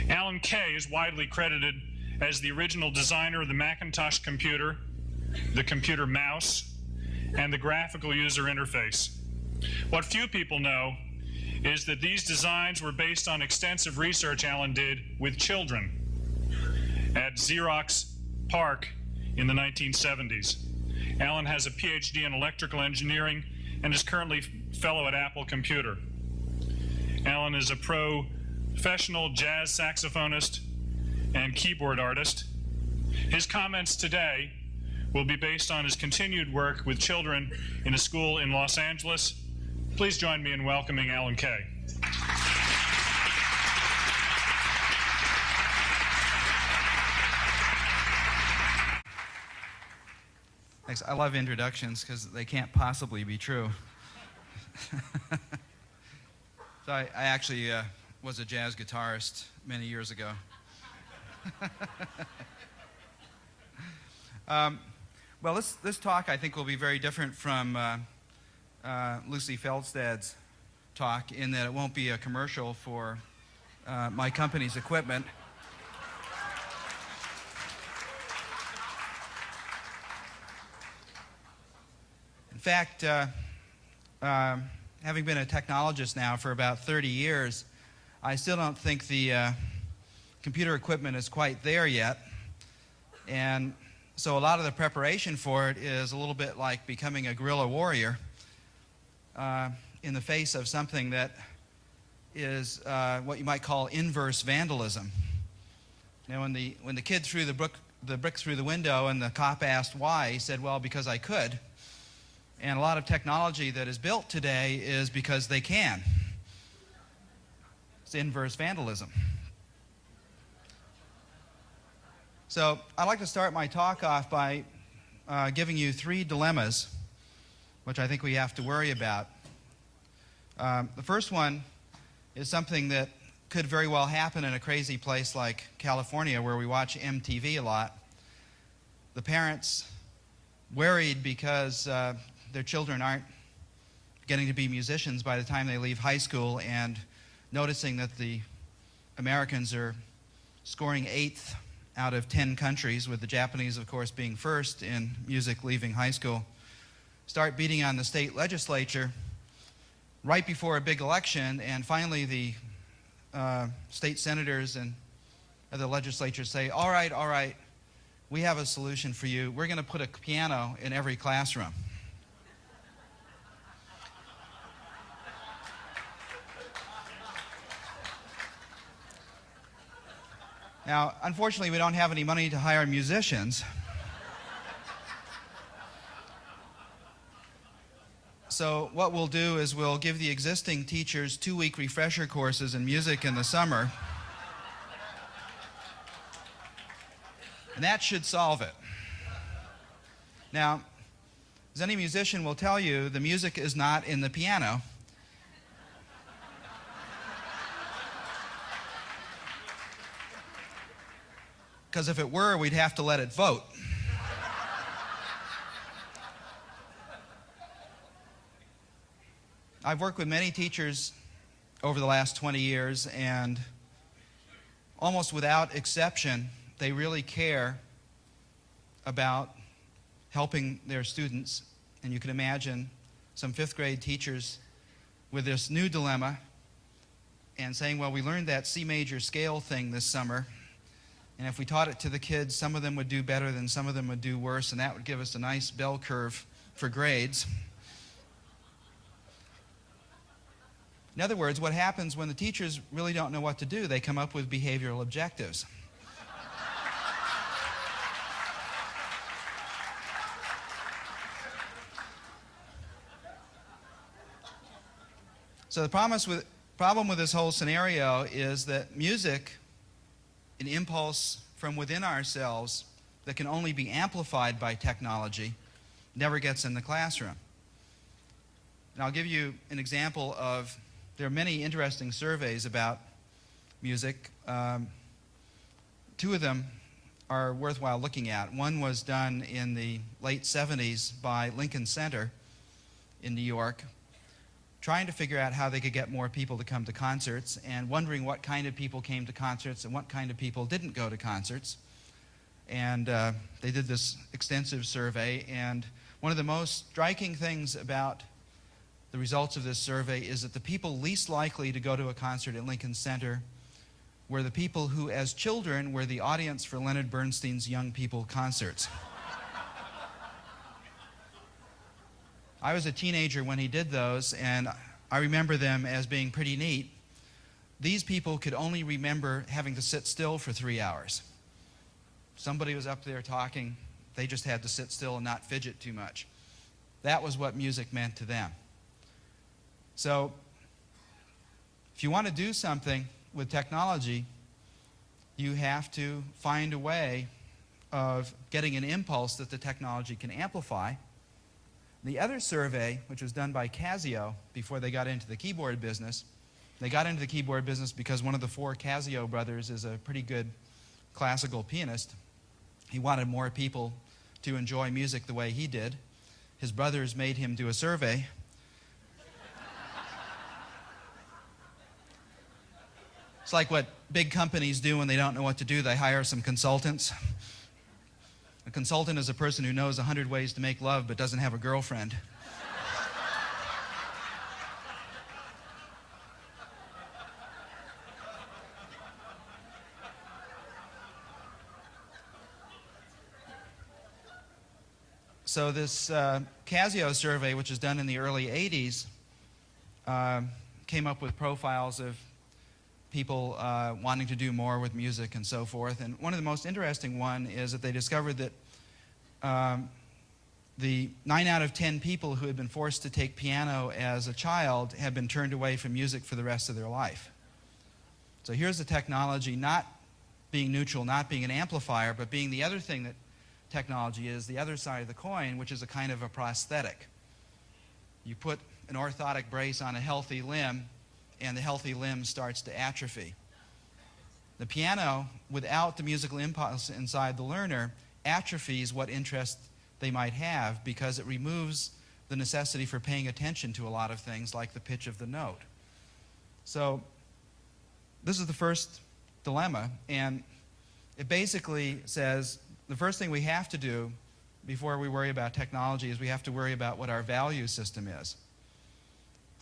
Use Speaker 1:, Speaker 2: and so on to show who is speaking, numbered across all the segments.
Speaker 1: Alan Kay is widely credited as the original designer of the Macintosh computer, the computer mouse, and the graphical user interface. What few people know is that these designs were based on extensive research Alan did with children at Xerox PARC in the 1970s. Alan has a PhD in electrical engineering and is currently fellow at Apple Computer. Alan is a professional jazz saxophonist and keyboard artist. His comments today will be based on his continued work with children in a school in Los Angeles. Please join me in welcoming Alan Kay.
Speaker 2: Thanks. I love introductions because they can't possibly be true. So I actually was a jazz guitarist many years ago. Well, this talk, I think, will be very different from Lucy Feldstad's talk in that it won't be a commercial for my company's equipment. In fact, having been a technologist now for about 30 years, I still don't think the computer equipment is quite there yet. And so a lot of the preparation for it is a little bit like becoming a guerrilla warrior in the face of something that is what you might call inverse vandalism. You know, when the kid threw the brick through the window and the cop asked why, he said, well, because I could. And a lot of technology that is built today is because they can. It's inverse vandalism. So I'd like to start my talk off by giving you 3 dilemmas which I think we have to worry about. The first one is something that could very well happen in a crazy place like California where we watch MTV a lot. The parents worried because their children aren't getting to be musicians by the time they leave high school, and noticing that the Americans are scoring 8th out of 10 countries, with the Japanese, of course, being first in music leaving high school, start beating on the state legislature right before a big election, and finally the state senators and the legislature say, all right, we have a solution for you. We're going to put a piano in every classroom. Now, unfortunately, we don't have any money to hire musicians. So what we'll do is we'll give the existing teachers 2-week refresher courses in music in the summer. And that should solve it. Now, as any musician will tell you, the music is not in the piano. Because if it were, we'd have to let it vote. I've worked with many teachers over the last 20 years, and almost without exception, they really care about helping their students. And you can imagine some 5th grade teachers with this new dilemma and saying, well, we learned that C major scale thing this summer, and if we taught it to the kids, some of them would do better than some of them would do worse, and that would give us a nice bell curve for grades. In other words, what happens when the teachers really don't know what to do, they come up with behavioral objectives. So the problem with this whole scenario is that music, an impulse from within ourselves that can only be amplified by technology, never gets in the classroom. And I'll give you an example of, there are many interesting surveys about music. 2 of them are worthwhile looking at. One was done in the late 70s by Lincoln Center in New York, trying to figure out how they could get more people to come to concerts and wondering what kind of people came to concerts and what kind of people didn't go to concerts. And they did this extensive survey, and one of the most striking things about the results of this survey is that the people least likely to go to a concert at Lincoln Center were the people who, as children, were the audience for Leonard Bernstein's Young People concerts. I was a teenager when he did those, and I remember them as being pretty neat. These people could only remember having to sit still for 3 hours. Somebody was up there talking, they just had to sit still and not fidget too much. That was what music meant to them. So, if you want to do something with technology, you have to find a way of getting an impulse that the technology can amplify. The other survey, which was done by Casio before they got into the keyboard business, they got into the keyboard business because one of the 4 Casio brothers is a pretty good classical pianist. He wanted more people to enjoy music the way he did. His brothers made him do a survey. It's like what big companies do when they don't know what to do. They hire some consultants. A consultant is a person who knows 100 ways to make love but doesn't have a girlfriend. So this Casio survey, which was done in the early 80s, came up with profiles of people wanting to do more with music and so forth. And one of the most interesting one is that they discovered that the 9 out of 10 people who had been forced to take piano as a child had been turned away from music for the rest of their life. So here's the technology not being neutral, not being an amplifier, but being the other thing that technology is, the other side of the coin, which is a kind of a prosthetic. You put an orthotic brace on a healthy limb, and the healthy limb starts to atrophy. The piano, without the musical impulse inside the learner, atrophies what interest they might have because it removes the necessity for paying attention to a lot of things like the pitch of the note. So this is the first dilemma, and it basically says the first thing we have to do before we worry about technology is we have to worry about what our value system is.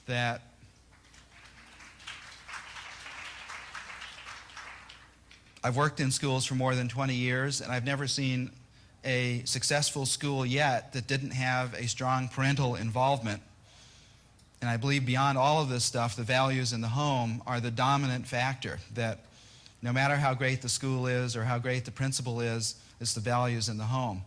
Speaker 2: That I've worked in schools for more than 20 years, and I've never seen a successful school yet that didn't have a strong parental involvement. And I believe beyond all of this stuff, the values in the home are the dominant factor, that no matter how great the school is or how great the principal is, it's the values in the home.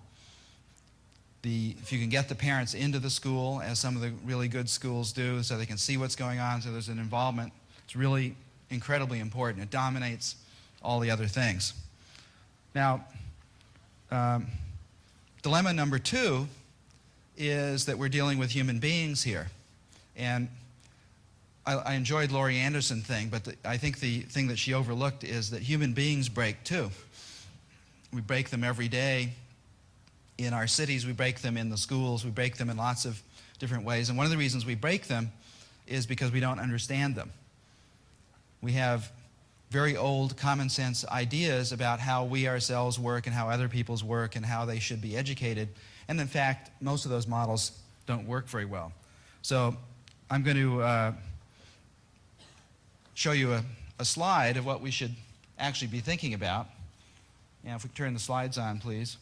Speaker 2: If you can get the parents into the school, as some of the really good schools do, so they can see what's going on, so there's an involvement, it's really incredibly important. It dominates all the other things. Now, dilemma number 2 is that we're dealing with human beings here. And I enjoyed Laurie Anderson's thing, but I think the thing that she overlooked is that human beings break too. We break them every day in our cities, we break them in the schools, we break them in lots of different ways. And one of the reasons we break them is because we don't understand them. We have very old common sense ideas about how we ourselves work and how other people's work and how they should be educated. And in fact, most of those models don't work very well. So I'm going to show you a slide of what we should actually be thinking about. And if we turn the slides on, please.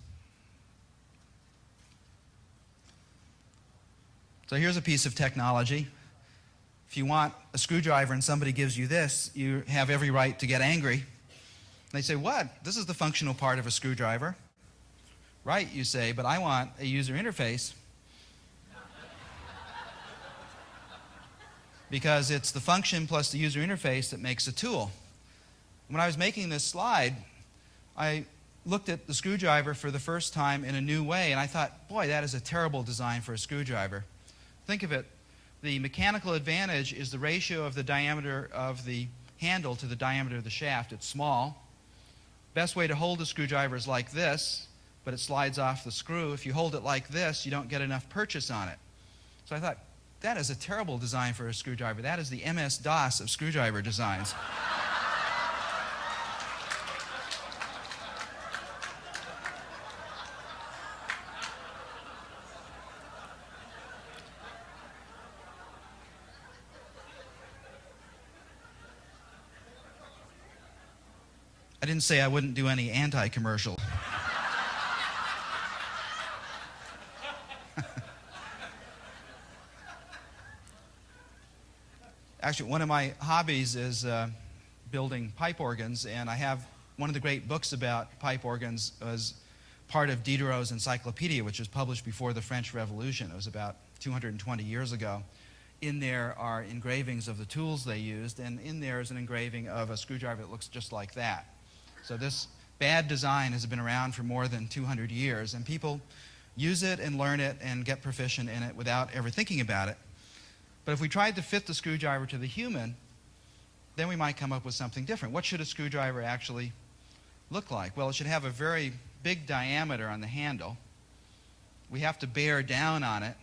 Speaker 2: So here's a piece of technology. If you want a screwdriver and somebody gives you this, you have every right to get angry. They say, what? This is the functional part of a screwdriver. Right, you say, but I want a user interface. Because it's the function plus the user interface that makes a tool. When I was making this slide, I looked at the screwdriver for the first time in a new way, and I thought, boy, that is a terrible design for a screwdriver. Think of it. The mechanical advantage is the ratio of the diameter of the handle to the diameter of the shaft. It's small. Best way to hold a screwdriver is like this, but it slides off the screw. If you hold it like this, you don't get enough purchase on it. So I thought, that is a terrible design for a screwdriver. That is the MS-DOS of screwdriver designs. I didn't say I wouldn't do any anti-commercial. Actually, one of my hobbies is building pipe organs, and I have one of the great books about pipe organs as part of Diderot's encyclopedia, which was published before the French Revolution. It was about 220 years ago. In there are engravings of the tools they used, and in there is an engraving of a screwdriver that looks just like that. So this bad design has been around for more than 200 years, and people use it and learn it and get proficient in it without ever thinking about it. But if we tried to fit the screwdriver to the human, then we might come up with something different. What should a screwdriver actually look like? Well, it should have a very big diameter on the handle. We have to bear down on it,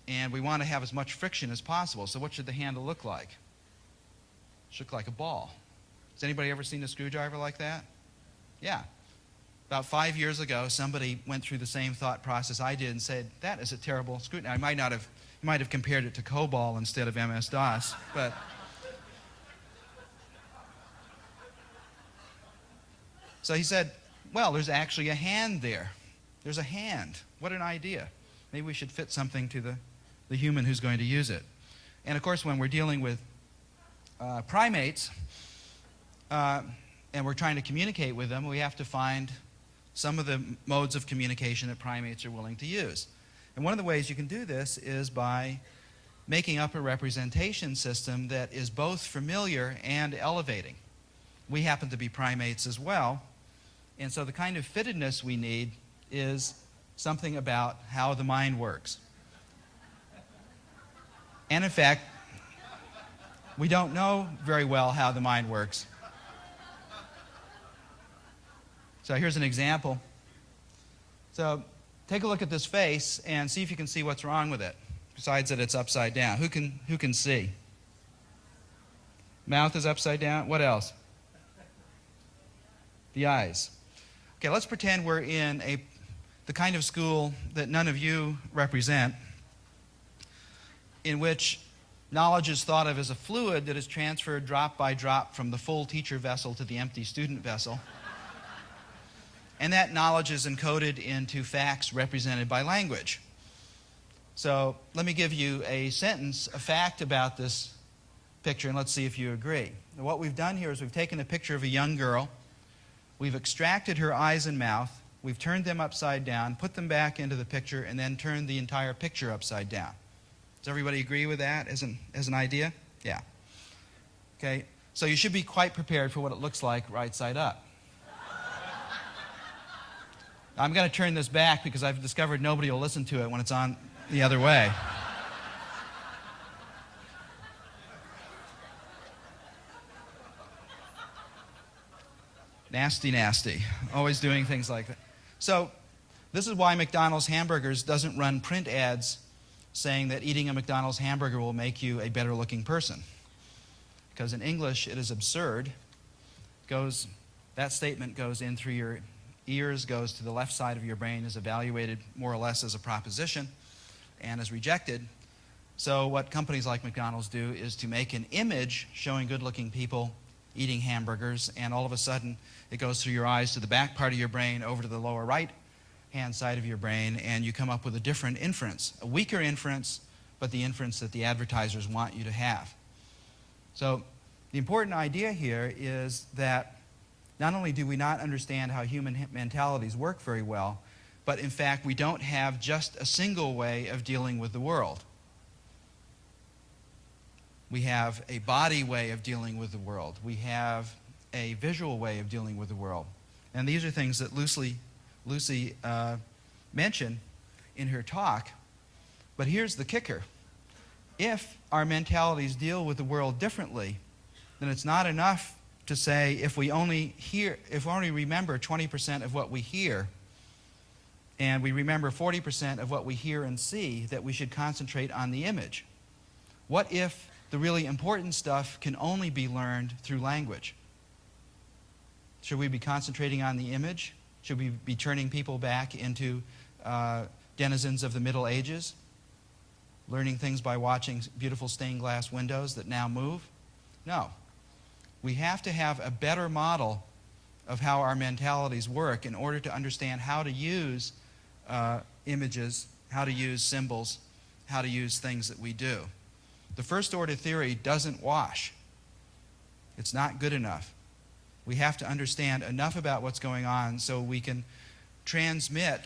Speaker 2: and we want to have as much friction as possible. So what should the handle look like? It should look like a ball. Has anybody ever seen a screwdriver like that? Yeah. About 5 years ago, somebody went through the same thought process I did and said, that is a terrible screwdriver. I might have compared it to COBOL instead of MS-DOS, but so he said, well, there's actually a hand there. There's a hand. What an idea. Maybe we should fit something to the human who's going to use it. And of course, when we're dealing with primates, and we're trying to communicate with them, we have to find some of the modes of communication that primates are willing to use. And one of the ways you can do this is by making up a representation system that is both familiar and elevating. We happen to be primates as well, and so the kind of fittedness we need is something about how the mind works. And in fact, we don't know very well how the mind works. So here's an example. So take a look at this face and see if you can see what's wrong with it, besides that it's upside down. Who can see? Mouth is upside down. What else? The eyes. Okay, let's pretend we're in the kind of school that none of you represent, in which knowledge is thought of as a fluid that is transferred drop by drop from the full teacher vessel to the empty student vessel. And that knowledge is encoded into facts represented by language. So let me give you a sentence, a fact about this picture, and let's see if you agree. Now, what we've done here is we've taken a picture of a young girl, we've extracted her eyes and mouth, we've turned them upside down, put them back into the picture, and then turned the entire picture upside down. Does everybody agree with that as an idea? Yeah. Okay, so you should be quite prepared for what it looks like right side up. I'm going to turn this back because I've discovered nobody will listen to it when it's on the other way. Nasty, nasty. Always doing things like that. So this is why McDonald's Hamburgers doesn't run print ads saying that eating a McDonald's hamburger will make you a better looking person. Because in English it is absurd. That statement goes in through your ears, goes to the left side of your brain, is evaluated more or less as a proposition, and is rejected. So what companies like McDonald's do is to make an image showing good-looking people eating hamburgers, and all of a sudden it goes through your eyes to the back part of your brain, over to the lower right-hand side of your brain, and you come up with a different inference, a weaker inference, but the inference that the advertisers want you to have. So the important idea here is that not only do we not understand how human mentalities work very well, but in fact we don't have just a single way of dealing with the world. We have a body way of dealing with the world. We have a visual way of dealing with the world. And these are things that Lucy mentioned in her talk. But here's the kicker. If our mentalities deal with the world differently, then it's not enough to say if we only remember 20% of what we hear, and we remember 40% of what we hear and see, that we should concentrate on the image. What if the really important stuff can only be learned through language? Should we be concentrating on the image? Should we be turning people back into denizens of the Middle Ages, learning things by watching beautiful stained glass windows that now move? No. We have to have a better model of how our mentalities work in order to understand how to use images, how to use symbols, how to use things that we do. The first order theory doesn't wash. It's not good enough. We have to understand enough about what's going on so we can transmit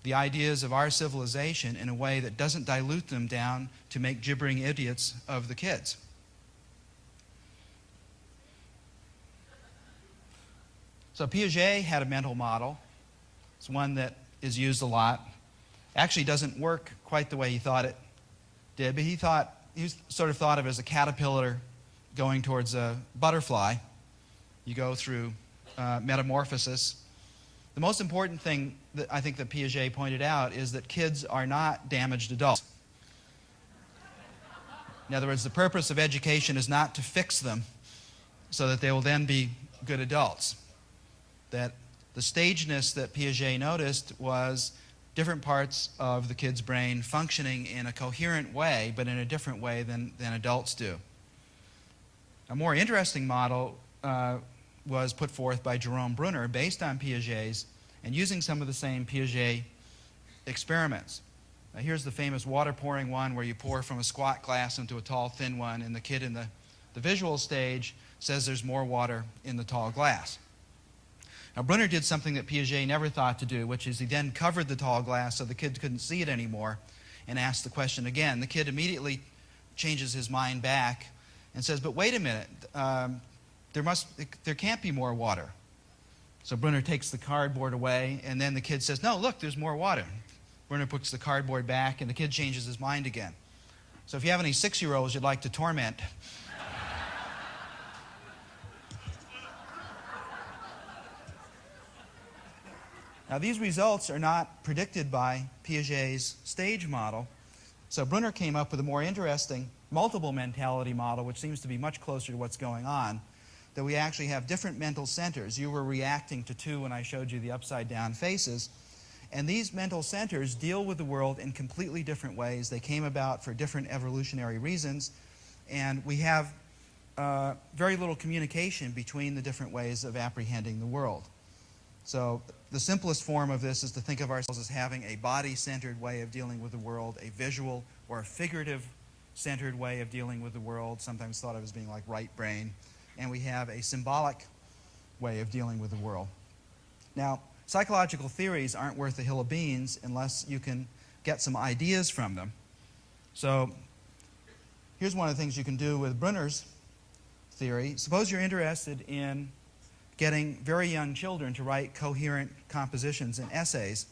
Speaker 2: the ideas of our civilization in a way that doesn't dilute them down to make gibbering idiots of the kids. So Piaget had a mental model. It's one that is used a lot. Actually doesn't work quite the way he thought it did, but he sort of thought of it as a caterpillar going towards a butterfly. You go through metamorphosis. The most important thing that I think that Piaget pointed out is that kids are not damaged adults. In other words, the purpose of education is not to fix them so that they will then be good adults. That the stageness that Piaget noticed was different parts of the kid's brain functioning in a coherent way, but in a different way than adults do. A more interesting model was put forth by Jerome Brunner based on Piaget's and using some of the same Piaget experiments. Now here's the famous water pouring one where you pour from a squat glass into a tall thin one, and the kid in the visual stage says there's more water in the tall glass. Now Brunner did something that Piaget never thought to do, which is he then covered the tall glass so the kid couldn't see it anymore and asked the question again. The kid immediately changes his mind back and says, but wait a minute, there can't be more water. So Brunner takes the cardboard away, and then the kid says, no, look, there's more water. Brunner puts the cardboard back, and the kid changes his mind again. So if you have any 6-year-olds you'd like to torment, now these results are not predicted by Piaget's stage model. So Brunner came up with a more interesting multiple mentality model, which seems to be much closer to what's going on, that we actually have different mental centers. You were reacting to two when I showed you the upside down faces. And these mental centers deal with the world in completely different ways. They came about for different evolutionary reasons. And we have very little communication between the different ways of apprehending the world. So the simplest form of this is to think of ourselves as having a body-centered way of dealing with the world, a visual or a figurative-centered way of dealing with the world, sometimes thought of as being like right brain. And we have a symbolic way of dealing with the world. Now, psychological theories aren't worth a hill of beans unless you can get some ideas from them. So here's one of the things you can do with Brunner's theory. Suppose you're interested in getting very young children to write coherent compositions and essays.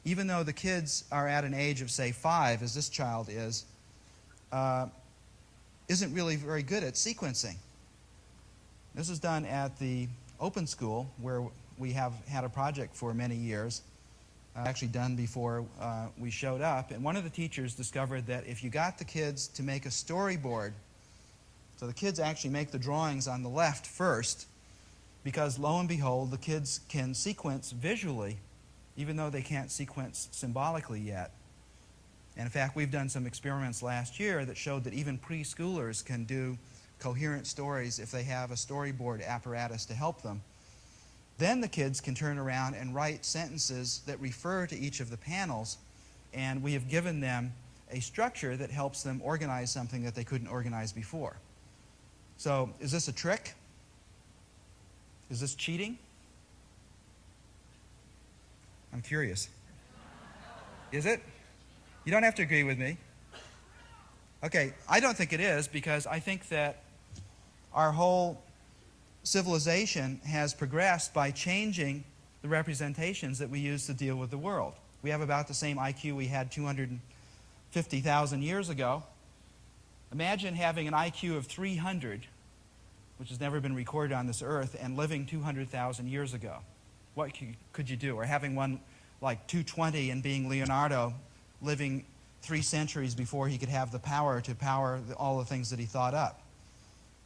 Speaker 2: Even though the kids are at an age of, say, 5, as this child is, isn't really very good at sequencing. This is done at the Open School, where we have had a project for many years, actually done before we showed up. And one of the teachers discovered that if you got the kids to make a storyboard, so the kids actually make the drawings on the left first, because lo and behold, the kids can sequence visually, even though they can't sequence symbolically yet. And in fact, we've done some experiments last year that showed that even preschoolers can do coherent stories if they have a storyboard apparatus to help them. Then the kids can turn around and write sentences that refer to each of the panels, and we have given them a structure that helps them organize something that they couldn't organize before. So, is this a trick? Is this cheating? I'm curious. Is it? You don't have to agree with me. Okay, I don't think it is, because I think that our whole civilization has progressed by changing the representations that we use to deal with the world. We have about the same IQ we had 250,000 years ago. Imagine having an IQ of 300, which has never been recorded on this earth, and living 200,000 years ago. What could you do? Or having one like 220 and being Leonardo, living 3 centuries before he could have the power to power all the things that he thought up.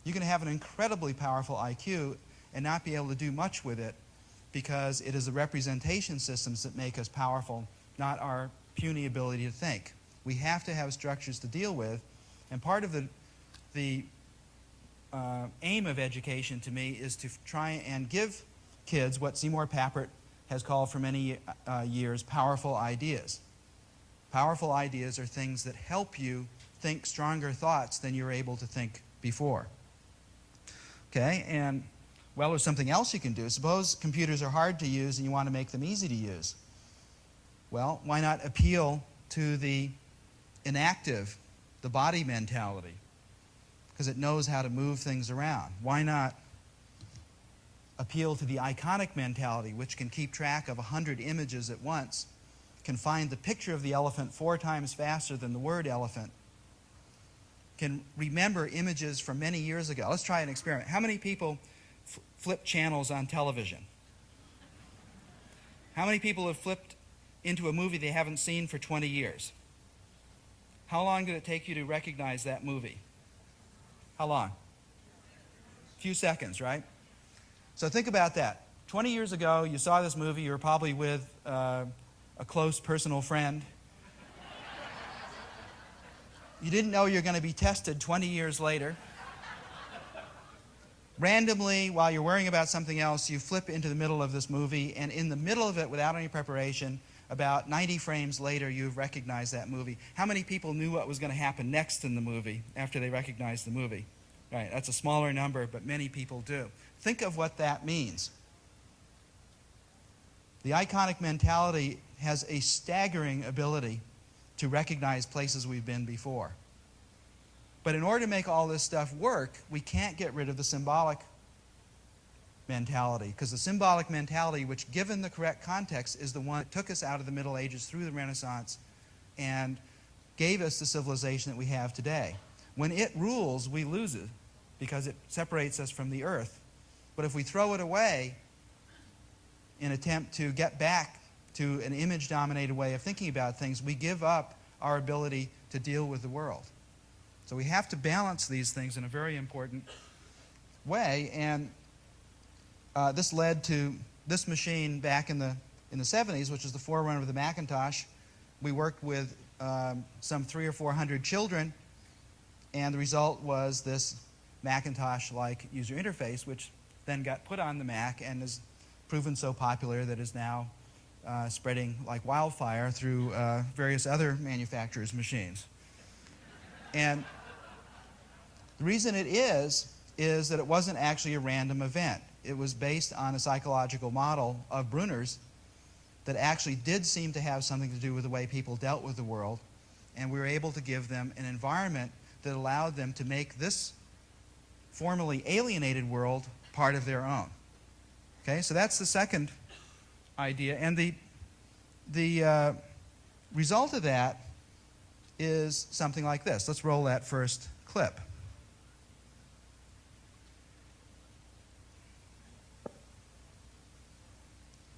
Speaker 2: You can have an incredibly powerful IQ and not be able to do much with it because it is the representation systems that make us powerful, not our puny ability to think. We have to have structures to deal with, and part of the aim of education to me is to try and give kids what Seymour Papert has called for many years powerful ideas. Powerful ideas are things that help you think stronger thoughts than you were able to think before. Okay, and well, there's something else you can do. Suppose computers are hard to use and you want to make them easy to use. Well, why not appeal to the inactive, the body mentality? Because it knows how to move things around. Why not appeal to the iconic mentality, which can keep track of 100 images at once, can find the picture of the elephant 4 times faster than the word elephant, can remember images from many years ago. Let's try an experiment. How many people flip channels on television? How many people have flipped into a movie they haven't seen for 20 years? How long did it take you to recognize that movie? How long? A few seconds, right? So think about that. 20 years ago, you saw this movie. You were probably with a close personal friend. You didn't know you're going to be tested 20 years later. Randomly, while you're worrying about something else, you flip into the middle of this movie, and in the middle of it, without any preparation, about 90 frames later, you've recognized that movie. How many people knew what was going to happen next in the movie after they recognized the movie? Right, that's a smaller number, but many people do. Think of what that means. The iconic mentality has a staggering ability to recognize places we've been before. But in order to make all this stuff work, we can't get rid of the symbolic mentality, because the symbolic mentality, which given the correct context, is the one that took us out of the Middle Ages through the Renaissance and gave us the civilization that we have today. When it rules, we lose it because it separates us from the earth. But if we throw it away in an attempt to get back to an image-dominated way of thinking about things, we give up our ability to deal with the world. So we have to balance these things in a very important way, and this led to this machine back in the 70s, which is the forerunner of the Macintosh. We worked with some 300 or 400 children, and the result was this Macintosh-like user interface, which then got put on the Mac and is proven so popular that is now spreading like wildfire through various other manufacturers' machines. And the reason it is that it wasn't actually a random event. It was based on a psychological model of Brunner's that actually did seem to have something to do with the way people dealt with the world, and we were able to give them an environment that allowed them to make this formerly alienated world part of their own. Okay, so that's the second idea, and the result of that is something like this. Let's roll that first clip.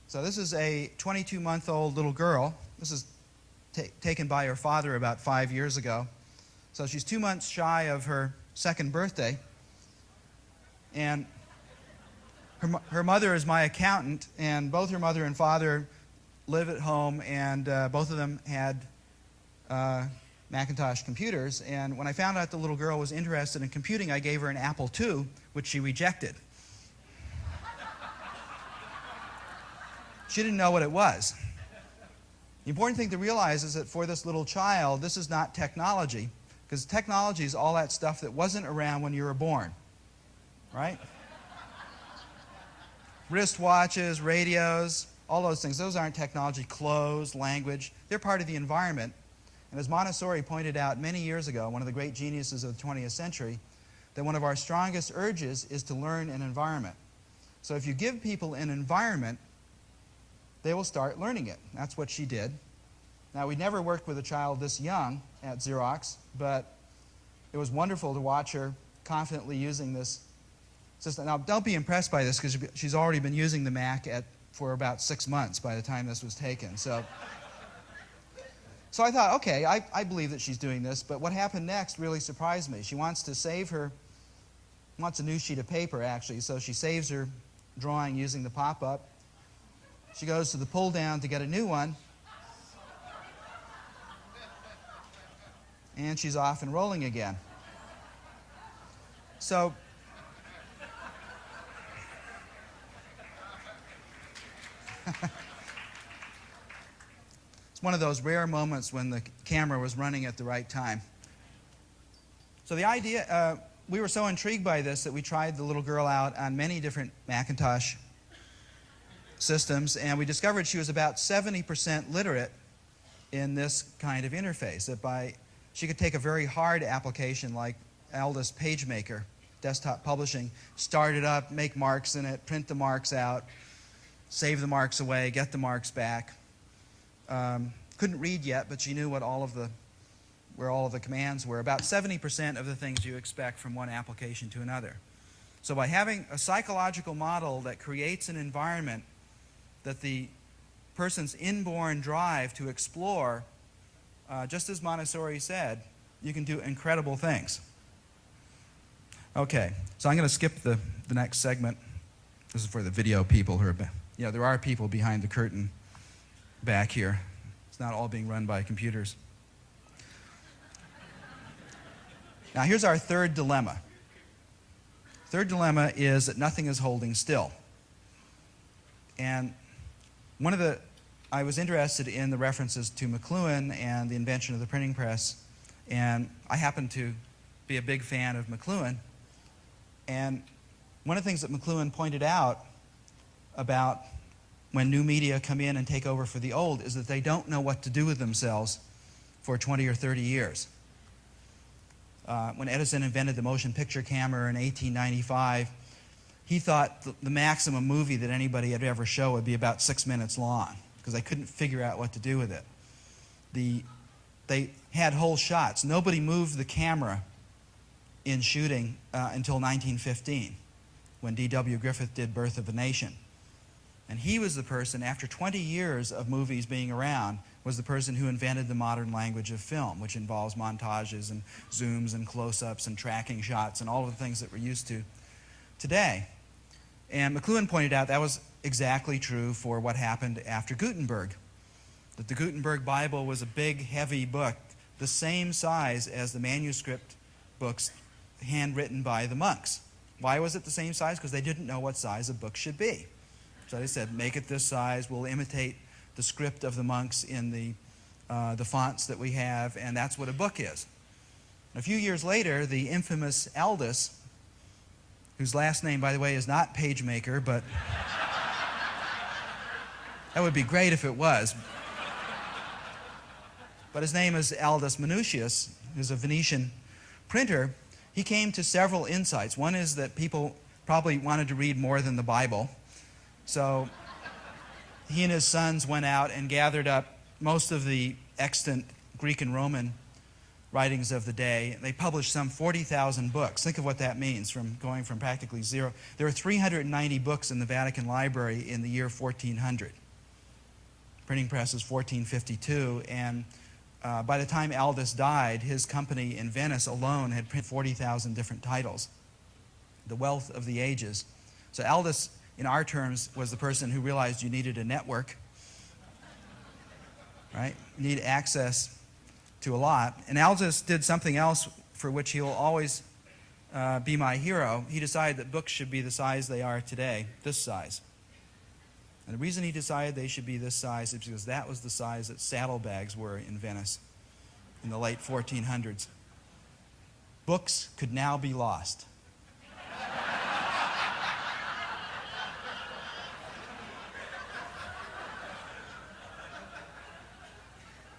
Speaker 2: So this is a 22-month-old little girl. This is taken by her father about 5 years ago. So she's 2 months shy of her second birthday. And her mother is my accountant, and both her mother and father live at home, and both of them had Macintosh computers. And when I found out the little girl was interested in computing, I gave her an Apple II, which she rejected. She didn't know what it was. The important thing to realize is that for this little child, this is not technology, because technology is all that stuff that wasn't around when you were born, right? Wristwatches, radios, all those things. Those aren't technology. Clothes, language, they're part of the environment. And as Montessori pointed out many years ago, one of the great geniuses of the 20th century, that one of our strongest urges is to learn an environment. So if you give people an environment, they will start learning it. That's what she did. Now, we never worked with a child this young at Xerox, but it was wonderful to watch her confidently using this system. Now, don't be impressed by this, because she's already been using the Mac at for about 6 months by the time this was taken. So I thought, okay, I believe that she's doing this, but what happened next really surprised me. She wants to save her, wants a new sheet of paper actually, so she saves her drawing using the pop-up. She goes to the pull-down to get a new one, and she's off and rolling again. So it's one of those rare moments when the camera was running at the right time. So the idea, we were so intrigued by this that we tried the little girl out on many different Macintosh systems, and we discovered she was about 70% literate in this kind of interface. That she could take a very hard application like Aldus PageMaker, desktop publishing, start it up, make marks in it, print the marks out, save the marks away, get the marks back. Couldn't read yet, but she knew what where all of the commands were. About 70% of the things you expect from one application to another. So by having a psychological model that creates an environment that the person's inborn drive to explore, just as Montessori said, you can do incredible things. Okay, so I'm going to skip the next segment. This is for the video people who are, there are people behind the curtain back here. It's not all being run by computers. Now here's our third dilemma. Third dilemma is that nothing is holding still. And I was interested in the references to McLuhan and the invention of the printing press, and I happen to be a big fan of McLuhan. And one of the things that McLuhan pointed out about when new media come in and take over for the old is that they don't know what to do with themselves for 20 or 30 years. When Edison invented the motion picture camera in 1895, he thought the maximum movie that anybody had ever shown would be about 6 minutes long, because they couldn't figure out what to do with it. They had whole shots. Nobody moved the camera in shooting until 1915, when D.W. Griffith did Birth of a Nation. And he was the person, after 20 years of movies being around, was the person who invented the modern language of film, which involves montages and zooms and close-ups and tracking shots and all of the things that we're used to today. And McLuhan pointed out that was exactly true for what happened after Gutenberg. That the Gutenberg Bible was a big, heavy book, the same size as the manuscript books handwritten by the monks. Why was it the same size? Because they didn't know what size a book should be. So they said, make it this size, we'll imitate the script of the monks in the fonts that we have, and that's what a book is. A few years later, the infamous Aldus, whose last name, by the way, is not PageMaker, but that would be great if it was. But his name is Aldus Manutius, who's a Venetian printer. He came to several insights. One is that people probably wanted to read more than the Bible. So he and his sons went out and gathered up most of the extant Greek and Roman writings of the day. They published some 40,000 books. Think of what that means, from going from practically zero. There were 390 books in the Vatican Library in the year 1400. Printing press is 1452, and by the time Aldus died, his company in Venice alone had printed 40,000 different titles. The wealth of the ages. So Aldus, in our terms, was the person who realized you needed a network, right? You need access to a lot. And Aldus did something else for which he'll always be my hero. He decided that books should be the size they are today, this size. And the reason he decided they should be this size is because that was the size that saddlebags were in Venice in the late 1400s. Books could now be lost.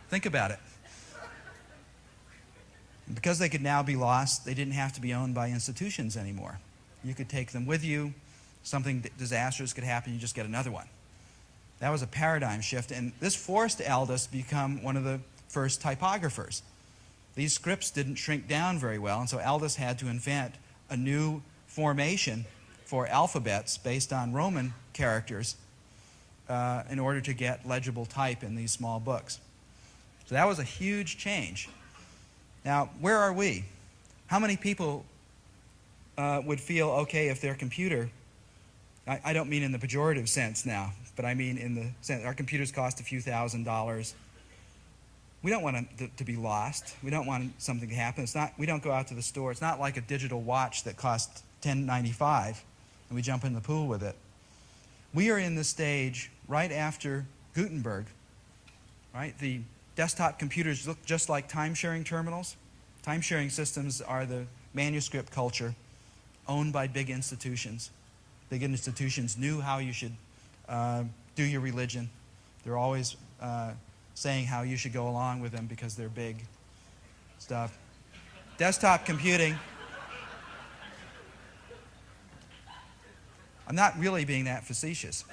Speaker 2: Think about it. Because they could now be lost, they didn't have to be owned by institutions anymore. You could take them with you. Something disastrous could happen, you just get another one. That was a paradigm shift, and this forced Aldus to become one of the first typographers. These scripts didn't shrink down very well, and so Aldus had to invent a new formation for alphabets based on Roman characters in order to get legible type in these small books. So that was a huge change. Now, where are we? How many people would feel okay if their computer, I don't mean in the pejorative sense now, but I mean in the sense our computers cost a few $1,000s. We don't want to be lost. We don't want something to happen. We don't go out to the store. It's not like a digital watch that costs $10.95 and we jump in the pool with it. We are in the stage right after Gutenberg, right? The desktop computers look just like time-sharing terminals. Time-sharing systems are the manuscript culture owned by big institutions. Big institutions knew how you should do your religion. They're always saying how you should go along with them because they're big stuff. Desktop computing. I'm not really being that facetious.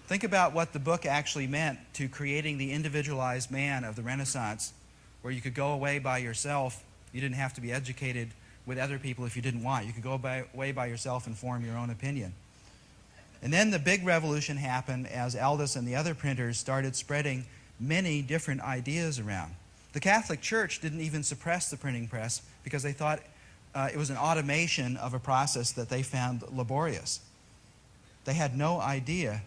Speaker 2: Think about what the book actually meant to creating the individualized man of the Renaissance, where you could go away by yourself. You didn't have to be educated with other people if you didn't want. You could go away by yourself and form your own opinion. And then the big revolution happened as Aldous and the other printers started spreading many different ideas around. The Catholic Church didn't even suppress the printing press because they thought it was an automation of a process that they found laborious. They had no idea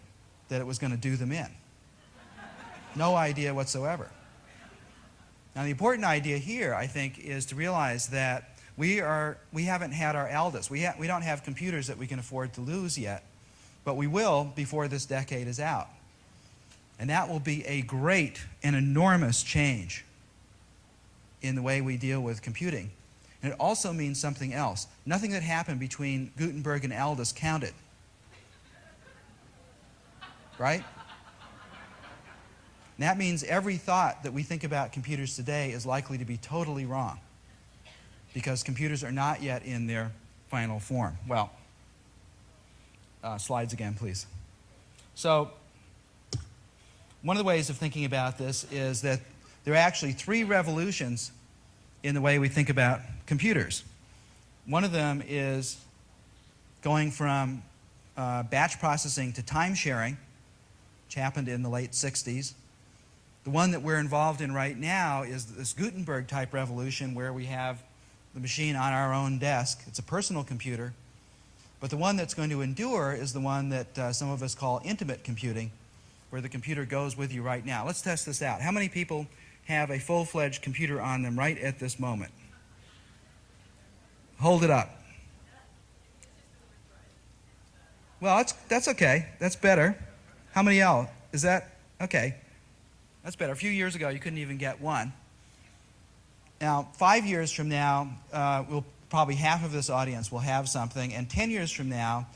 Speaker 2: that it was going to do them in. No idea whatsoever. Now, the important idea here, I think, is to realize that we haven't had our Aldous. We don't have computers that we can afford to lose yet, but we will before this decade is out. And that will be a great and enormous change in the way we deal with computing. And it also means something else. Nothing that happened between Gutenberg and Aldous counted. Right? And that means every thought that we think about computers today is likely to be totally wrong, because computers are not yet in their final form. Well, slides again, please. So, one of the ways of thinking about this is that there are actually 3 revolutions in the way we think about computers. One of them is going from batch processing to time sharing, which happened in the late 60s. The one that we're involved in right now is this Gutenberg type revolution where we have the machine on our own desk. It's a personal computer. But the one that's going to endure is the one that some of us call intimate computing, where the computer goes with you right now. Let's test this out. How many people have a full-fledged computer on them right at this moment? Hold it up. Well, that's okay. That's better. How many else? Is that okay? That's better. A few years ago, you couldn't even get one. Now, 5 years from now, probably half of this audience will have something, and 10 years from now,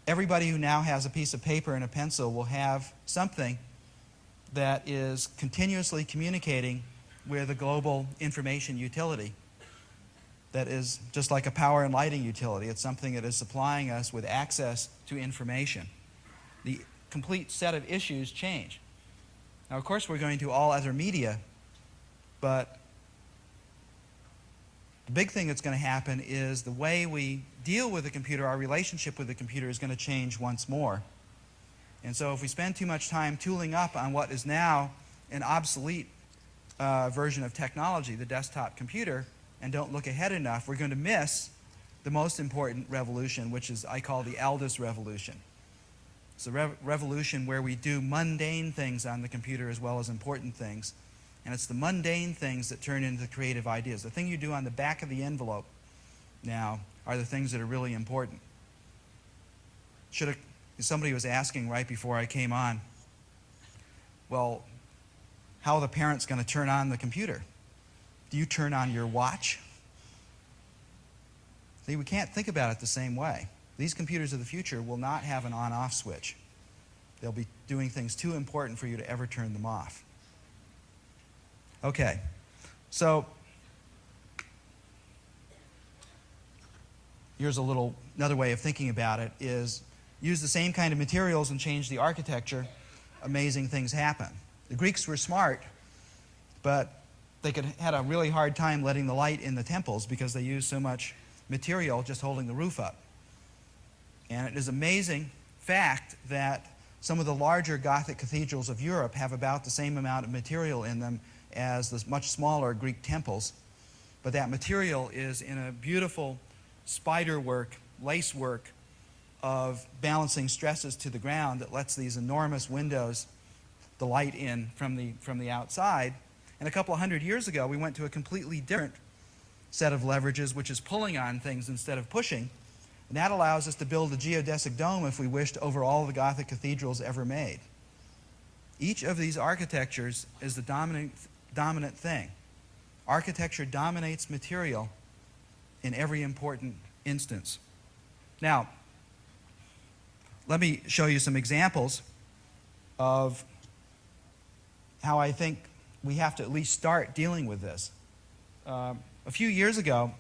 Speaker 2: everybody who now has a piece of paper and a pencil will have something that is continuously communicating with a global information utility that is just like a power and lighting utility. It's something that is supplying us with access to information. The complete set of issues change. Now, of course, we're going to all other media, but the big thing that's going to happen is the way we deal with the computer, our relationship with the computer, is going to change once more. And so if we spend too much time tooling up on what is now an obsolete version of technology, the desktop computer, and don't look ahead enough, we're going to miss the most important revolution, which is I call the Aldous revolution. It's a revolution where we do mundane things on the computer as well as important things. And it's the mundane things that turn into creative ideas. The thing you do on the back of the envelope now are the things that are really important. Somebody was asking right before I came on, well, how are the parents going to turn on the computer? Do you turn on your watch? See, we can't think about it the same way. These computers of the future will not have an on-off switch. They'll be doing things too important for you to ever turn them off. Okay, so here's another way of thinking about it is use the same kind of materials and change the architecture. Amazing things happen. The Greeks were smart, but they had a really hard time letting the light in the temples because they used so much material just holding the roof up. And it is amazing fact that some of the larger Gothic cathedrals of Europe have about the same amount of material in them as the much smaller Greek temples, but that material is in a beautiful spider work, lace work of balancing stresses to the ground that lets these enormous windows the light in from the outside. And a couple of hundred years ago, we went to a completely different set of leverages, which is pulling on things instead of pushing. And that allows us to build a geodesic dome, if we wished, over all the Gothic cathedrals ever made. Each of these architectures is the dominant thing. Architecture dominates material in every important instance. Now, let me show you some examples of how I think we have to at least start dealing with this. A few years ago,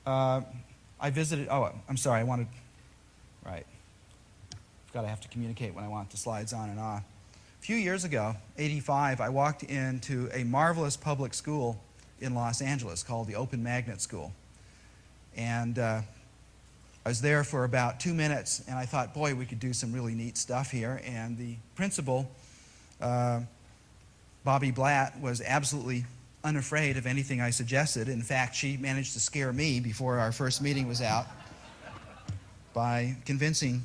Speaker 2: I visited, right. Forgot I have to communicate when I want the slides on and off. A few years ago, '85, I walked into a marvelous public school in Los Angeles called the Open Magnet School. And I was there for about 2 minutes, and I thought, boy, we could do some really neat stuff here. And the principal, Bobby Blatt, was absolutely unafraid of anything I suggested. In fact, she managed to scare me before our first meeting was out by convincing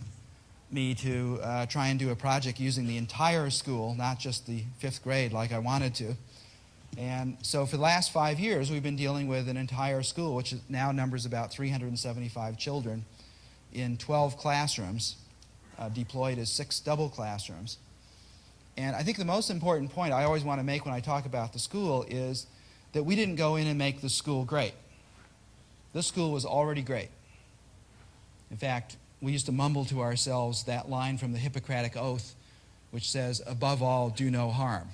Speaker 2: me to try and do a project using the entire school, not just the 5th grade like I wanted to. And so for the last 5 years, we've been dealing with an entire school, which now numbers about 375 children in 12 classrooms, deployed as 6 double classrooms. And I think the most important point I always want to make when I talk about the school is that we didn't go in and make the school great. This school was already great. In fact, we used to mumble to ourselves that line from the Hippocratic Oath, which says, "Above all, do no harm."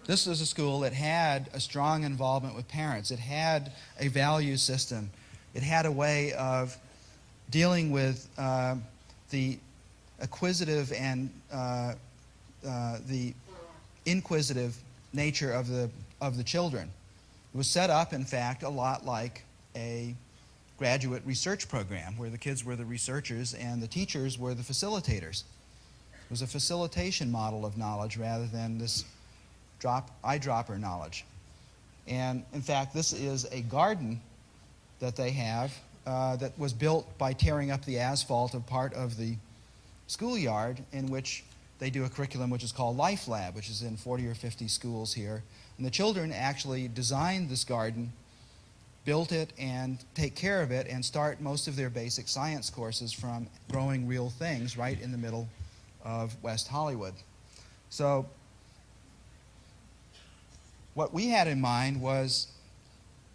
Speaker 2: This was a school that had a strong involvement with parents. It had a value system. It had a way of dealing with the acquisitive and the inquisitive nature of the children. It was set up, in fact, a lot like a graduate research program, where the kids were the researchers and the teachers were the facilitators. It was a facilitation model of knowledge rather than this eyedropper knowledge. And in fact, this is a garden that they have that was built by tearing up the asphalt of part of the schoolyard, in which they do a curriculum which is called Life Lab, which is in 40 or 50 schools here. And the children actually designed this garden, built it, and take care of it, and start most of their basic science courses from growing real things right in the middle of West Hollywood. So what we had in mind was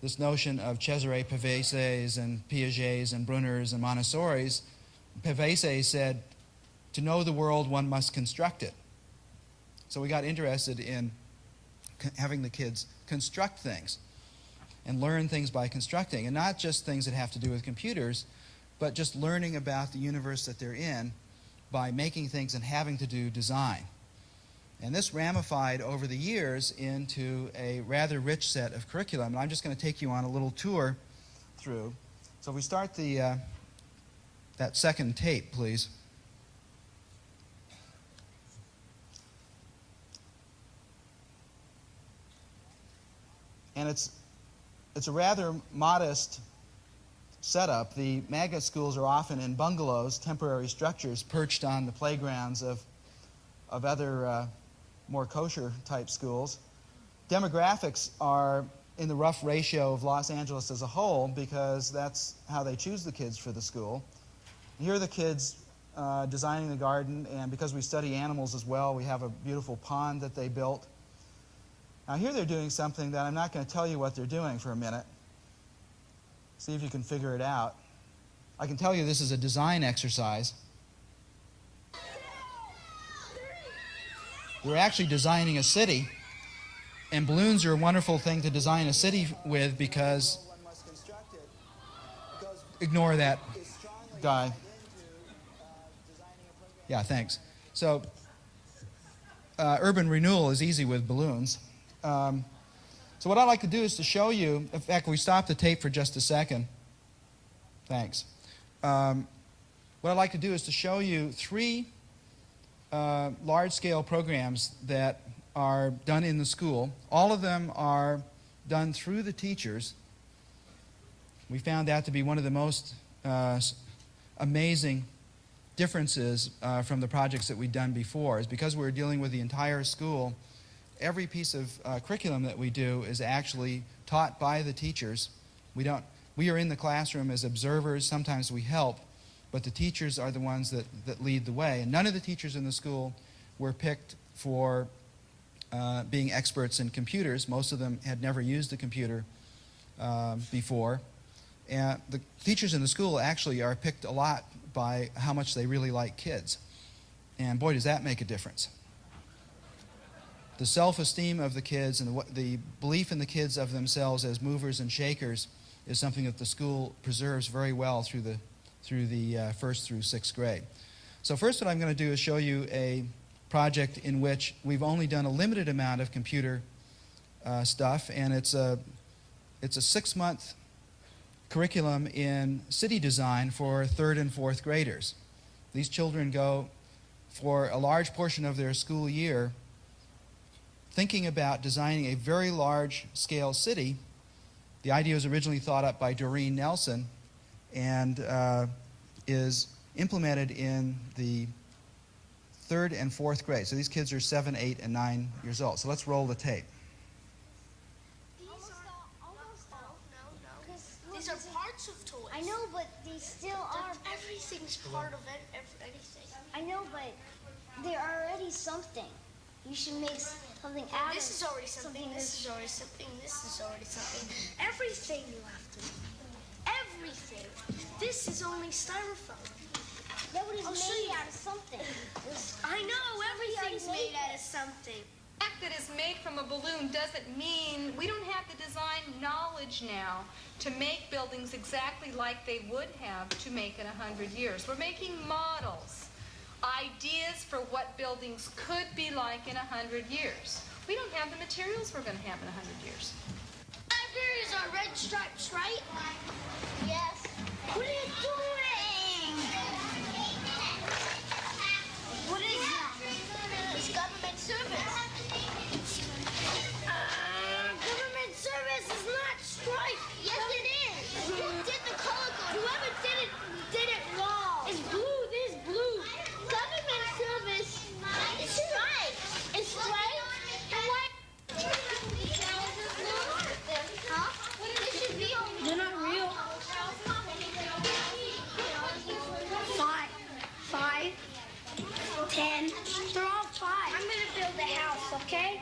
Speaker 2: this notion of Cesare Pavese and Piagets and Brunners and Montessori's. Pavese said, "To know the world, one must construct it." So we got interested in having the kids construct things and learn things by constructing, and not just things that have to do with computers, but just learning about the universe that they're in by making things and having to do design. And this ramified over the years into a rather rich set of curriculum. And I'm just going to take you on a little tour through. So if we start that second tape, please. And it's a rather modest setup. The magnet schools are often in bungalows, temporary structures perched on the playgrounds of other more kosher type schools. Demographics are in the rough ratio of Los Angeles as a whole, because that's how they choose the kids for the school. And here are the kids designing the garden, and because we study animals as well, we have a beautiful pond that they built. Now here they're doing something that I'm not going to tell you what they're doing for a minute. See if you can figure it out. I can tell you this is a design exercise. We're actually designing a city, and balloons are a wonderful thing to design a city with, because ignore that guy. Yeah, thanks. So urban renewal is easy with balloons. So what I'd like to do is to show you, in fact, we stop the tape for just a second. Thanks. what I'd like to do is to show you three large-scale programs that are done in the school. All of them are done through the teachers. We found that to be one of the most amazing differences from the projects that we'd done before, is because we're dealing with the entire school. Every piece of curriculum that we do is actually taught by the teachers. We are in the classroom as observers. Sometimes we help, but the teachers are the ones that lead the way. And none of the teachers in the school were picked for being experts in computers. Most of them had never used a computer before. And the teachers in the school actually are picked a lot by how much they really like kids. And boy, does that make a difference. The self-esteem of the kids and the belief in the kids of themselves as movers and shakers is something that the school preserves very well through the first through sixth grade. So first, what I'm going to do is show you a project in which we've only done a limited amount of computer stuff, and it's a 6-month curriculum in city design for 3rd and 4th graders. These children go for a large portion of their school year thinking about designing a very large-scale city. The idea was originally thought up by Doreen Nelson and is implemented in the 3rd and 4th grade. So these kids are 7, 8, and 9 years old. So let's roll the tape.
Speaker 3: These are parts of toys.
Speaker 4: I know, but they still are.
Speaker 3: Everything's part of it. Anything.
Speaker 4: I know, but they're already something. You should make something out of.
Speaker 3: This is already something. This is already something. This is already something. Everything you have to. Everything. This is only styrofoam.
Speaker 4: That was
Speaker 3: I'll show
Speaker 4: made
Speaker 3: you.
Speaker 4: out of something.
Speaker 3: I know everything's made out of something.
Speaker 5: The fact that it's made from a balloon doesn't mean we don't have the design knowledge now to make buildings exactly like they would have to make in 100 years. We're making models, ideas for what buildings could be like in 100 years. We don't have the materials we're going to have in 100 years.
Speaker 3: Libraries are red stripes, right?
Speaker 4: Yes.
Speaker 3: What are you doing? What is that? It's government service. Government service is not striped. Yes, it is. Who did the color code? Whoever did it wrong. It's blue. This is blue. Government service is striped. It's striped. And why? Huh? They should be on. They're not real. 5, 10. They're all 5. I'm gonna build a house, okay?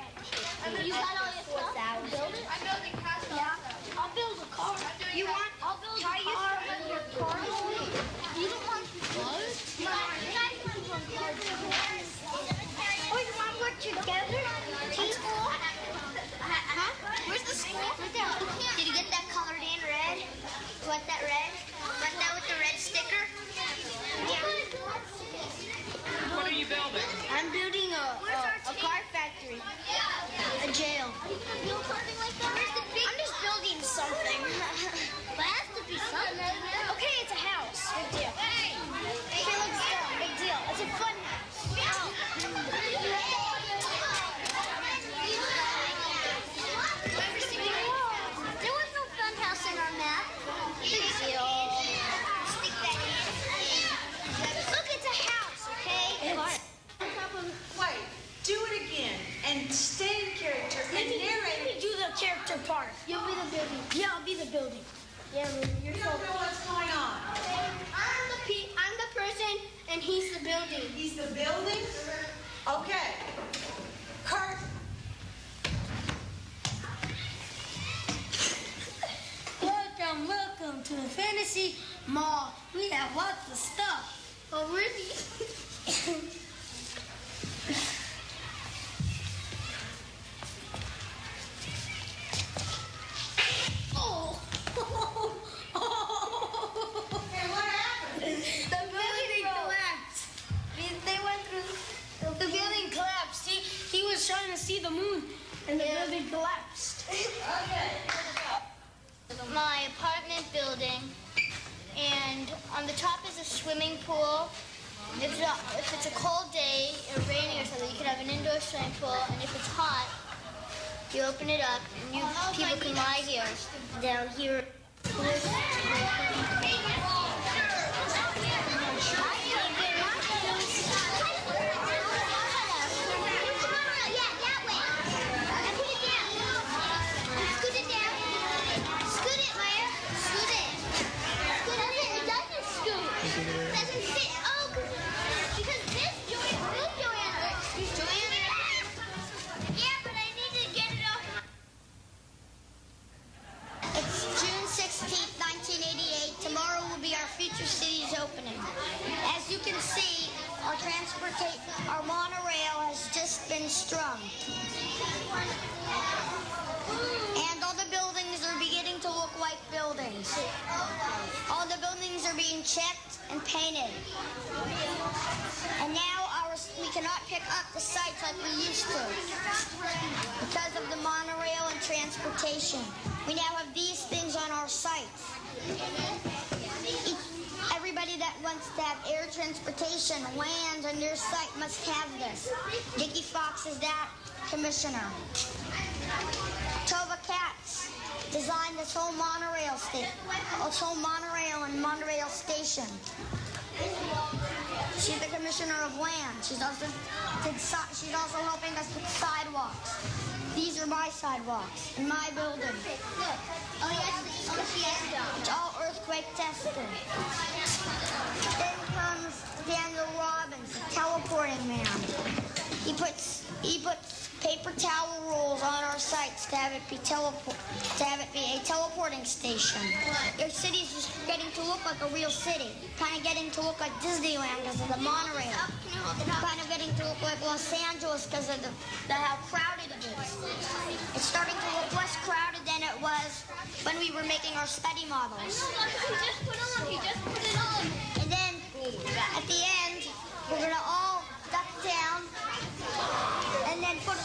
Speaker 3: You got all your stuff? Build it? I'm building a house. Yeah. I'll build a car. You want? I'll build a car. Your car. You don't want cars? You guys want cars? Oh, you want to work together? School? Huh? Where's the school? Right there. Did you get that colored in red? You want that red? Want that with the red sticker? Yeah.
Speaker 5: What are you building?
Speaker 3: I'm building a car factory. A jail. I'm just building something. But it has to be something. Okay, it's a house. Big deal. Okay, let's go. Big deal. It's a fun There was no fun house in our map. Big deal. Stick that in. Look, it's a house, okay?
Speaker 5: Wait, do it again and stay in character and narrate.
Speaker 3: Let me do the character part. You'll be the building. Yeah, I'll be the building. Yeah, you're
Speaker 5: You don't know what's going on.
Speaker 3: I'm the person, and he's the building.
Speaker 5: He's the building? Okay. Kurt.
Speaker 3: Welcome to the Fantasy Mall. We have lots of stuff. Oh, really? Oh.
Speaker 5: Hey, what happened?
Speaker 3: The building collapsed. They went through. The building collapsed. He was trying to see the moon, and the building collapsed.
Speaker 5: Okay.
Speaker 4: My apartment building and on the top is a swimming pool. If it's a cold day or rainy or something, you can have an indoor swimming pool, and if it's hot, you open it up, and people can lie here. Down here. Our monorail has just been strung. And all the buildings are beginning to look like buildings. All the buildings are being checked and painted. And now we cannot pick up the sites like we used to because of the monorail and transportation. We now have these things on our sites. Everybody that wants to have air transportation, land on their site must have this. Dickie Fox is that commissioner. Tova Katz designed this whole monorail and monorail station. She's the commissioner of land. She's also helping us with sidewalks. These are my sidewalks in my building. Look. It's all earthquake tested. Then comes Daniel Robbins, the teleporting man. He puts paper towel rolls on our sites to have it be a teleporting station. Your city's just getting to look like a real city, kind of getting to look like Disneyland because of the monorail, kind of getting to look like Los Angeles because of how crowded it is. It's starting to look less crowded than it was when we were making our study models. And then at the end, we're going to all duck down and then put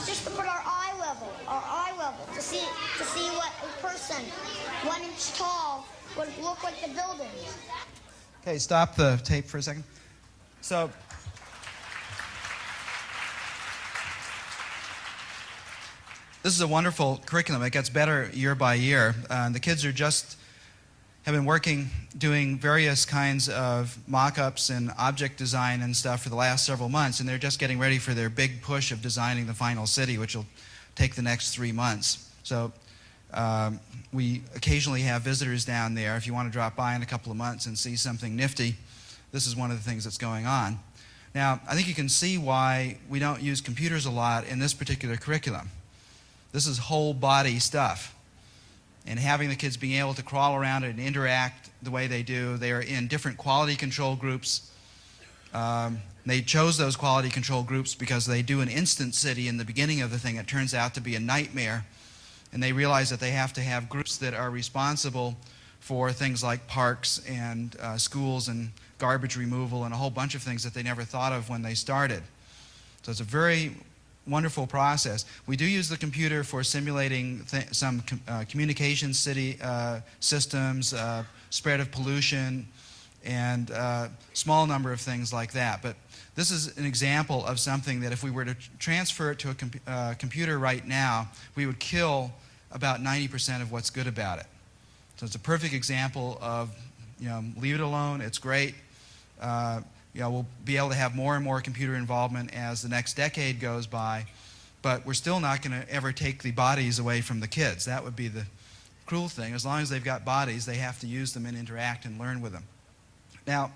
Speaker 4: our eye level to see what a person 1 inch tall would look like the buildings.
Speaker 2: Okay, stop the tape for a second. So this is a wonderful curriculum. It gets better year by year. The kids have been working, doing various kinds of mock-ups and object design and stuff for the last several months, and they're just getting ready for their big push of designing the final city, which will take the next 3 months. So we occasionally have visitors down there. If you want to drop by in a couple of months and see something nifty, this is one of the things that's going on. Now, I think you can see why we don't use computers a lot in this particular curriculum. This is whole body stuff. And having the kids being able to crawl around and interact the way they do. They are in different quality control groups. They chose those quality control groups because they do an instant city in the beginning of the thing. It turns out to be a nightmare. And they realize that they have to have groups that are responsible for things like parks and schools and garbage removal and a whole bunch of things that they never thought of when they started. So it's a very wonderful process. We do use the computer for simulating some communication city systems, spread of pollution, and small number of things like that. But this is an example of something that if we were to transfer it to a computer right now, we would kill about 90% of what's good about it. So it's a perfect example of, leave it alone, it's great. We'll be able to have more and more computer involvement as the next decade goes by, but we're still not going to ever take the bodies away from the kids. That would be the cruel thing. As long as they've got bodies, they have to use them and interact and learn with them. Now,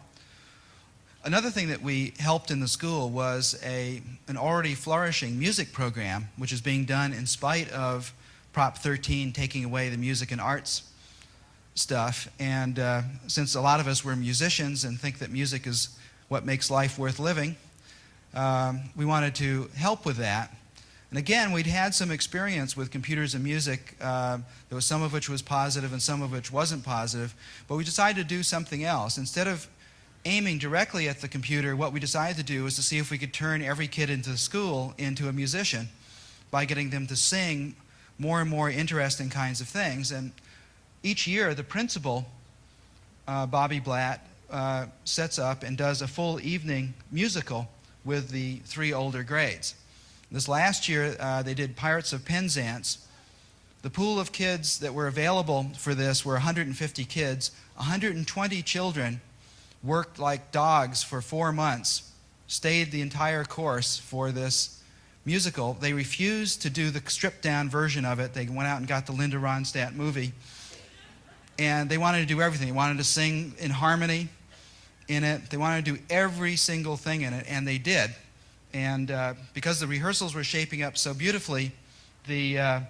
Speaker 2: another thing that we helped in the school was an already flourishing music program, which is being done in spite of Prop 13 taking away the music and arts stuff. And since a lot of us were musicians and think that music is what makes life worth living, we wanted to help with that. And again, we'd had some experience with computers and music. There was some of which was positive and some of which wasn't positive. But we decided to do something else. Instead of aiming directly at the computer, what we decided to do was to see if we could turn every kid into the school into a musician by getting them to sing more and more interesting kinds of things. And each year, the principal Bobby Blatt, sets up and does a full evening musical with the 3 older grades. This last year, they did Pirates of Penzance. The pool of kids that were available for this were 150 kids. 120 children worked like dogs for 4 months, stayed the entire course for this musical. They refused to do the stripped-down version of it. They went out and got the Linda Ronstadt movie. And they wanted to do everything. They wanted to sing in harmony in it. They wanted to do every single thing in it, and they did. And because the rehearsals were shaping up so beautifully, the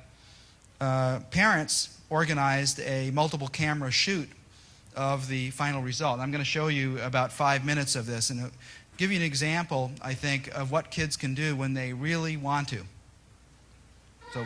Speaker 2: parents organized a multiple camera shoot of the final result. I'm going to show you about 5 minutes of this and give you an example, I think, of what kids can do when they really want to. So.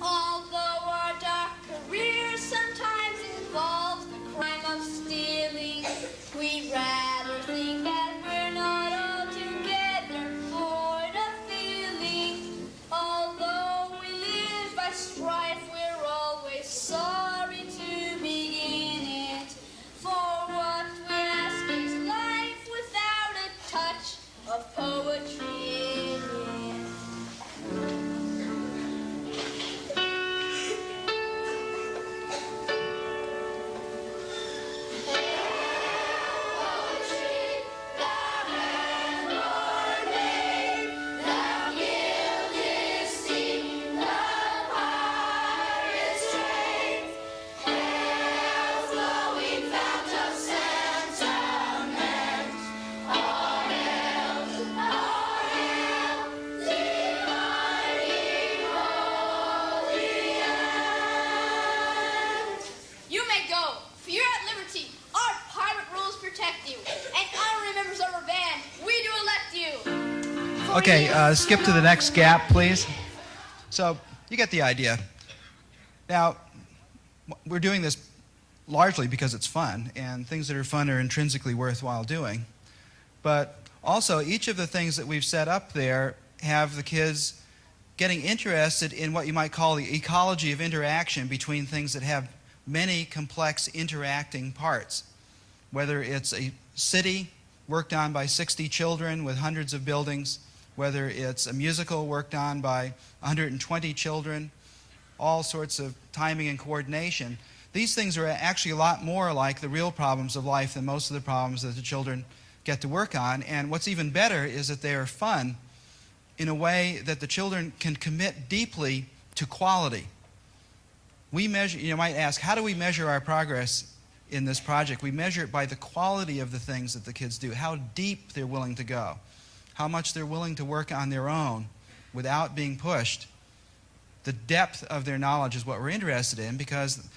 Speaker 4: Although our dark career sometimes involves
Speaker 2: Okay, skip to the next gap, please. So you get the idea. Now, we're doing this largely because it's fun, and things that are fun are intrinsically worthwhile doing. But also, each of the things that we've set up there have the kids getting interested in what you might call the ecology of interaction between things that have many complex interacting parts. Whether it's a city worked on by 60 children with hundreds of buildings, whether it's a musical worked on by 120 children, all sorts of timing and coordination. These things are actually a lot more like the real problems of life than most of the problems that the children get to work on. And what's even better is that they are fun in a way that the children can commit deeply to quality. We measure, you might ask, how do we measure our progress in this project? We measure it by the quality of the things that the kids do, how deep they're willing to go, how much they're willing to work on their own without being pushed. The depth of their knowledge is what we're interested in, because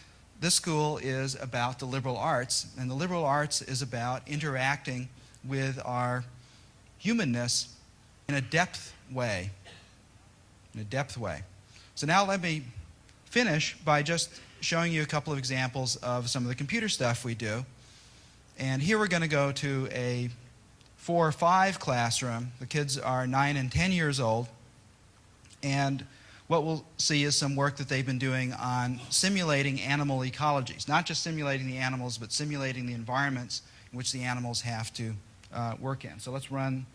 Speaker 2: this school is about the liberal arts, and the liberal arts is about interacting with our humanness in a depth way. So now let me finish by just showing you a couple of examples of some of the computer stuff we do. And here we're going to go to a 4 or 5 classroom. The kids are 9 and 10 years old. And what we'll see is some work that they've been doing on simulating animal ecologies. Not just simulating the animals, but simulating the environments in which the animals have to work in. So let's run.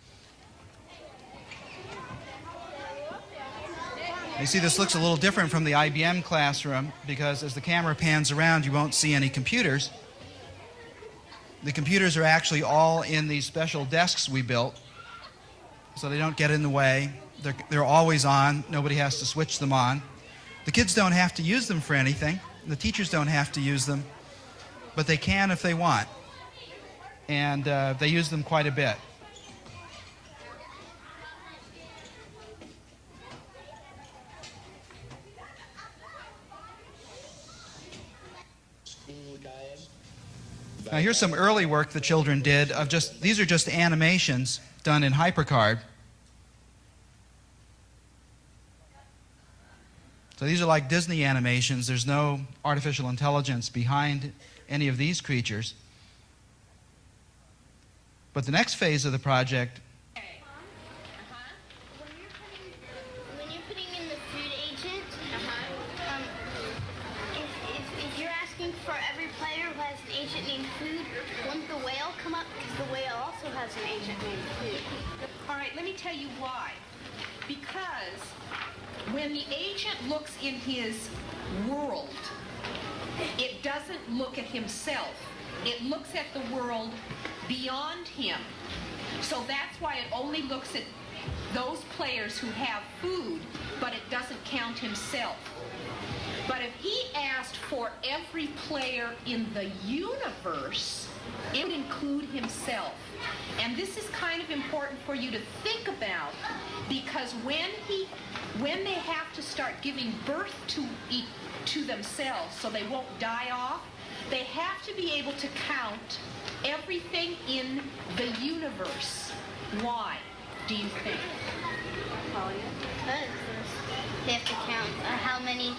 Speaker 2: You see, this looks a little different from the IBM classroom, because as the camera pans around, you won't see any computers. The computers are actually all in these special desks we built, so they don't get in the way. They're always on. Nobody has to switch them on. The kids don't have to use them for anything. The teachers don't have to use them, but they can if they want. And they use them quite a bit. Now here's some early work the children did of these are just animations done in HyperCard. So these are like Disney animations. There's no artificial intelligence behind any of these creatures. But the next phase of the project.
Speaker 3: When you're putting in the food agent, if you're asking for every player who has an agent named food, won't the whale come up? Because the whale also has an agent named food.
Speaker 6: All right, let me tell you why. Because when the agent looks in his world, it doesn't look at himself. It looks at the world beyond him. So that's why it only looks at those players who have food, but it doesn't count himself. But if he asked for every player in the universe, it would include himself. And this is kind of important for you to think about, because when they have to start giving birth to themselves so they won't die off, they have to be able to count everything in the universe. Why, do you think?
Speaker 3: They have to count how many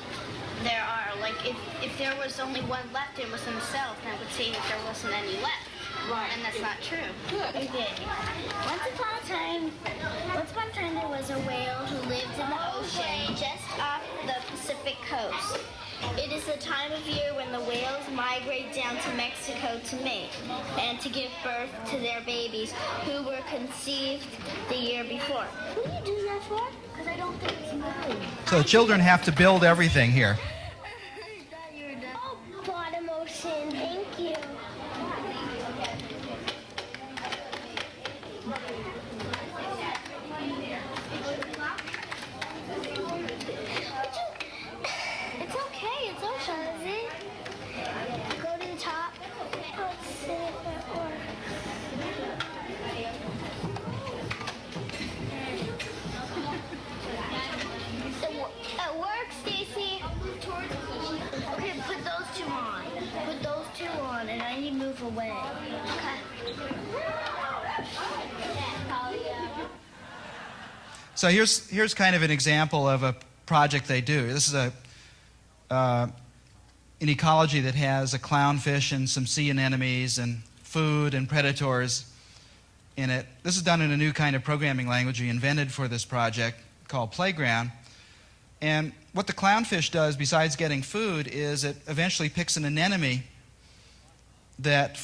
Speaker 3: there are. Like if there was only one left, it was himself, then it would say that there wasn't any left.
Speaker 6: Right.
Speaker 3: And that's not true.
Speaker 6: Good.
Speaker 3: Okay. Once upon a time there was a whale who lived in the ocean just off the Pacific coast. It is the time of year when the whales migrate down to Mexico to mate and to give birth to their babies who were conceived the year before. Who are you doing that for? Because I don't think it's mine.
Speaker 2: So the children have to build everything here.
Speaker 3: Oh, bottom ocean, thank you. It's okay, it's ocean, is it? Go to the top. Let's see if it works. It works, Stacy.
Speaker 2: So here's kind of an example of a project they do. This is an ecology that has a clownfish and some sea anemones and food and predators in it. This is done in a new kind of programming language we invented for this project called Playground. And what the clownfish does, besides getting food, is it eventually picks an anemone that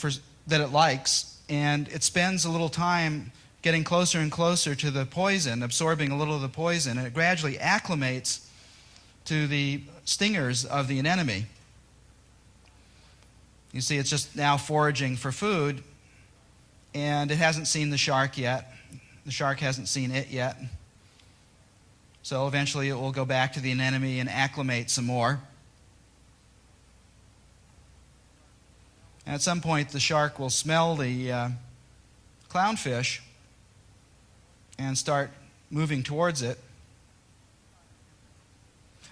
Speaker 2: it likes, and it spends a little time getting closer and closer to the poison, absorbing a little of the poison, and it gradually acclimates to the stingers of the anemone. You see, it's just now foraging for food, and it hasn't seen the shark yet. The shark hasn't seen it yet. So eventually it will go back to the anemone and acclimate some more. And at some point the shark will smell the clownfish and start moving towards it.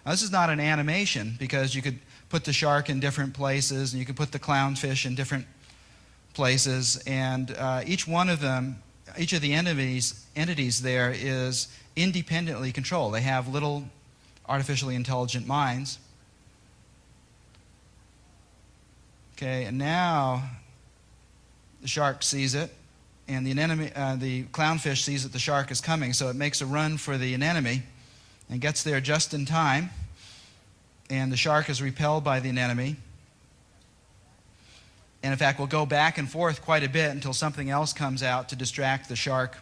Speaker 2: Now, this is not an animation, because you could put the shark in different places and you could put the clownfish in different places, and each of the entities there is independently controlled. They have little artificially intelligent minds. Okay, and now the shark sees it, and the clownfish sees that the shark is coming, so it makes a run for the anemone and gets there just in time, and the shark is repelled by the anemone. And in fact, will go back and forth quite a bit until something else comes out to distract the shark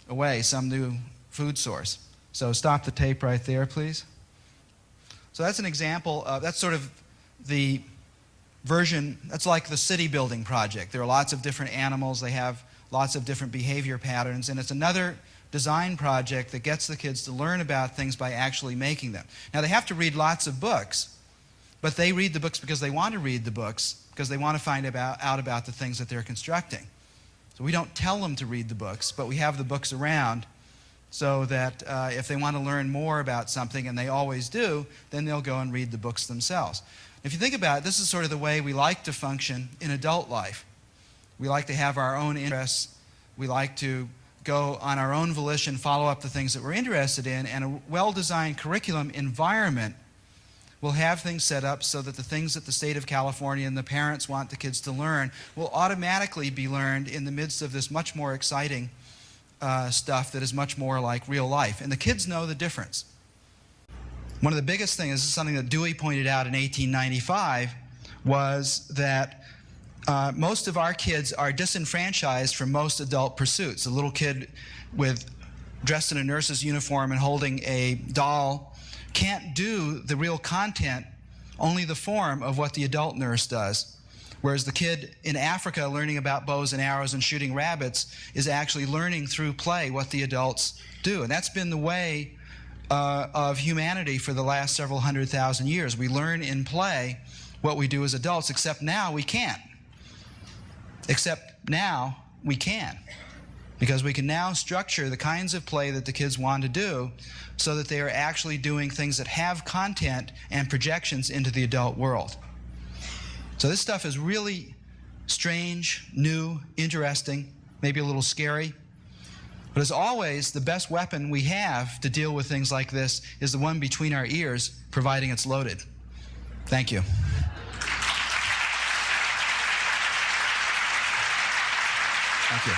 Speaker 2: away, some new food source. So stop the tape right there, please. So that's an example of, that's sort of the version, that's like the city building project. There are lots of different animals, they have lots of different behavior patterns, and it's another design project that gets the kids to learn about things by actually making them. Now, they have to read lots of books, but they read the books because they want to read the books, because they want to find out about the things that they're constructing. So we don't tell them to read the books, but we have the books around so that if they want to learn more about something, and they always do, then they'll go and read the books themselves. If you think about it, this is sort of the way we like to function in adult life. We like to have our own interests. We like to go on our own volition, follow up the things that we're interested in, and a well-designed curriculum environment will have things set up so that the things that the state of California and the parents want the kids to learn will automatically be learned in the midst of this much more exciting stuff that is much more like real life. And the kids know the difference. One of the biggest things, this is something that Dewey pointed out in 1895, was that most of our kids are disenfranchised from most adult pursuits. A little kid dressed in a nurse's uniform and holding a doll can't do the real content, only the form of what the adult nurse does. Whereas the kid in Africa learning about bows and arrows and shooting rabbits is actually learning through play what the adults do. And that's been the way of humanity for the last several 100,000 years. We learn in play what we do as adults, except now we can't. Except now we can. Because we can now structure the kinds of play that the kids want to do so that they are actually doing things that have content and projections into the adult world. So this stuff is really strange, new, interesting, maybe a little scary. But as always, the best weapon we have to deal with things like this is the one between our ears, providing it's loaded. Thank you. Thank you.